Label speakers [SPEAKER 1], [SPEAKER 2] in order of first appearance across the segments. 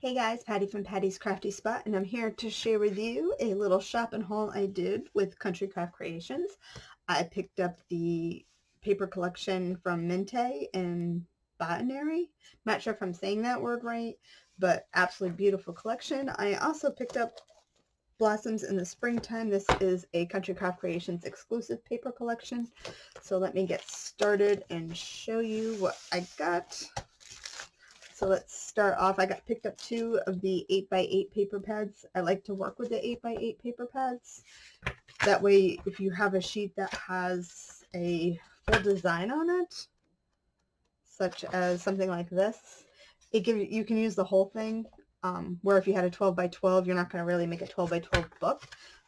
[SPEAKER 1] Hey guys, Patty from Patty's Crafty Spot, and I'm here to share with you a little shopping haul I did with Country Craft Creations. I picked up the paper collection from Mintay and Botany. Not sure if I'm saying that word right, but absolutely beautiful collection. I also picked up Blossoms in the Springtime. This is a Country Craft Creations exclusive paper collection. So let me get started and show you what I got. So let's start off. I picked up 2 of the 8x8 paper pads. I like to work with the 8x8 paper pads. That way, if you have a sheet that has a full design on it, such as something like this, you can use the whole thing. Where if you had a 12x12, you're not going to really make a 12x12 book.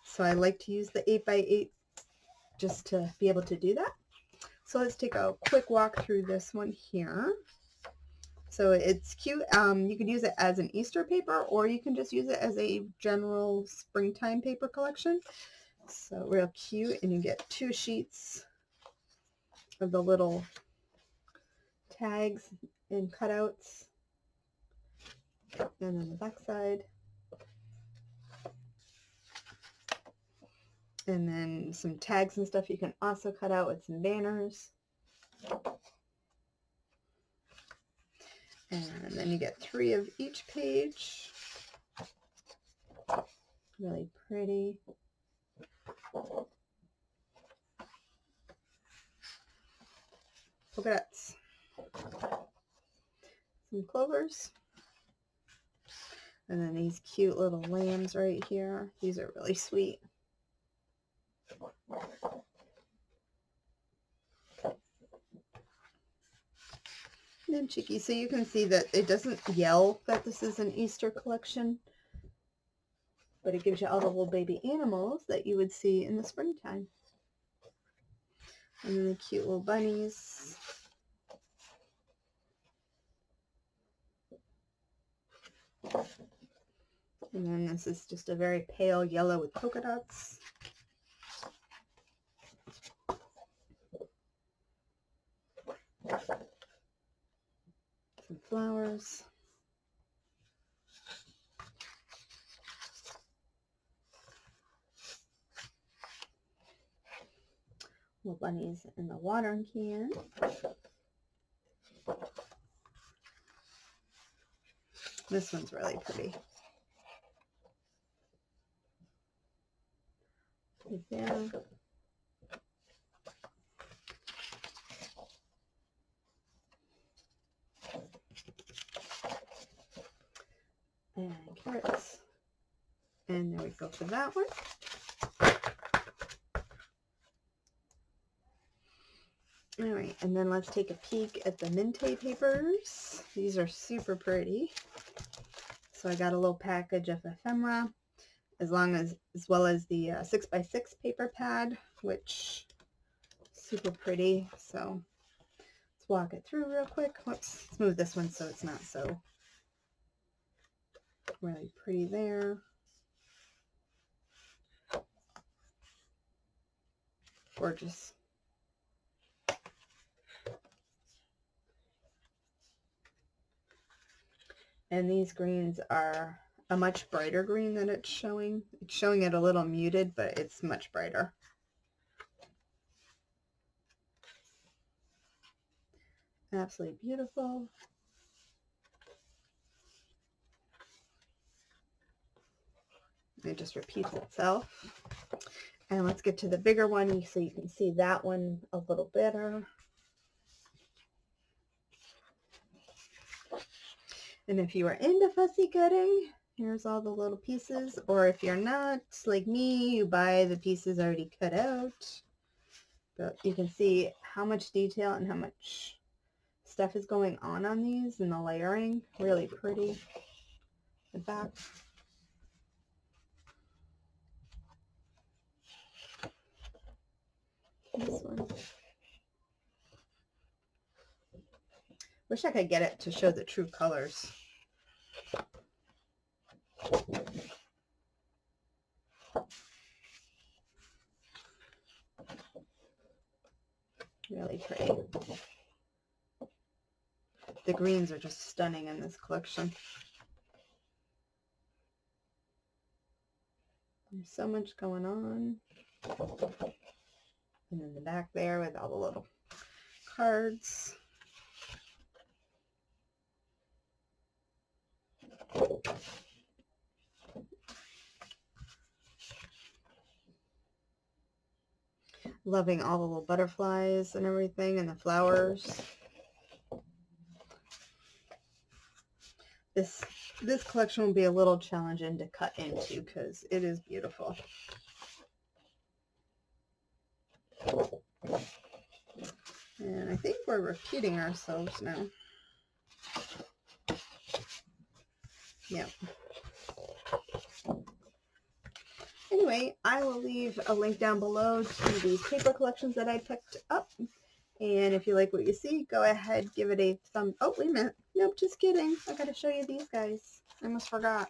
[SPEAKER 1] So I like to use the 8x8 just to be able to do that. So let's take a quick walk through this one here. So it's cute. You could use it as an Easter paper, or you can just use it as a general springtime paper collection. So real cute, and you get 2 sheets of the little tags and cutouts, and then the back side, and then some tags and stuff you can also cut out with some banners. And then you get 3 of each page. Really pretty. Polka dots. Some clovers. And then these cute little lambs right here. These are really sweet. And cheeky. So you can see that it doesn't yell that this is an Easter collection, but it gives you all the little baby animals that you would see in the springtime. And then the cute little bunnies. And then this is just a very pale yellow with polka dots. Some flowers. Little bunnies in the watering can. This one's really pretty. Right there. And carrots. And there we go for that one. Alright, and then let's take a peek at the Mintay papers. These are super pretty. So I got a little package of ephemera, as well as the 6x6 paper pad, which is super pretty. So let's walk it through real quick. Whoops, let's move this one so it's not so really pretty there. Gorgeous. And these greens are a much brighter green than it's showing. It's showing it a little muted, but it's much brighter. Absolutely beautiful. It just repeats itself. And let's get to the bigger one so you can see that one a little better. And if you are into fussy cutting, here's all the little pieces. Or if you're not, like me, you buy the pieces already cut out. But you can see how much detail and how much stuff is going on these and the layering. Really pretty. The back. This one. Wish I could get it to show the true colors. Really pretty. The greens are just stunning in this collection. There's so much going on. And then the back there with all the little cards. Loving all the little butterflies and everything and the flowers. This collection will be a little challenging to cut into because it is beautiful. And I think we're repeating ourselves now. Yep. Anyway, I will leave a link down below to these paper collections that I picked up. And if you like what you see, go ahead, give it a thumb. Oh, wait a minute. Nope, just kidding. I got to show you these guys. I almost forgot.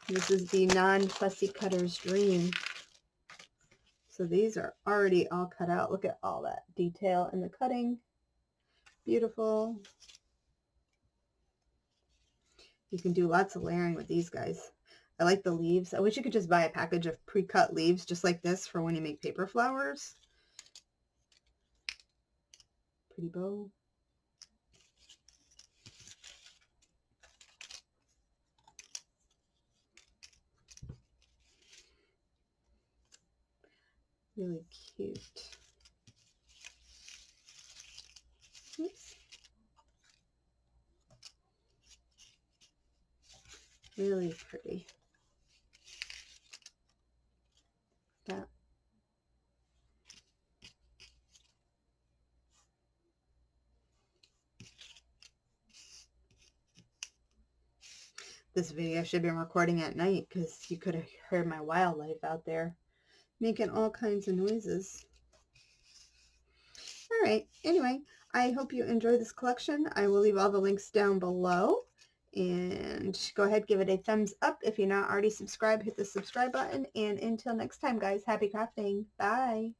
[SPEAKER 1] This is the Non-Fussy Cutter's Dream. So these are already all cut out. Look at all that detail in the cutting. Beautiful. You can do lots of layering with these guys. I like the leaves. I wish you could just buy a package of pre-cut leaves just like this for when you make paper flowers. Pretty bow. Really cute. Oops. Really pretty. That. This video should have been recording at night because you could have heard my wildlife out there making all kinds of noises. All right. Anyway, I hope you enjoy this collection. I will leave all the links down below. And go ahead, give it a thumbs up. If you're not already subscribed, hit the subscribe button. And until next time, guys, happy crafting. Bye.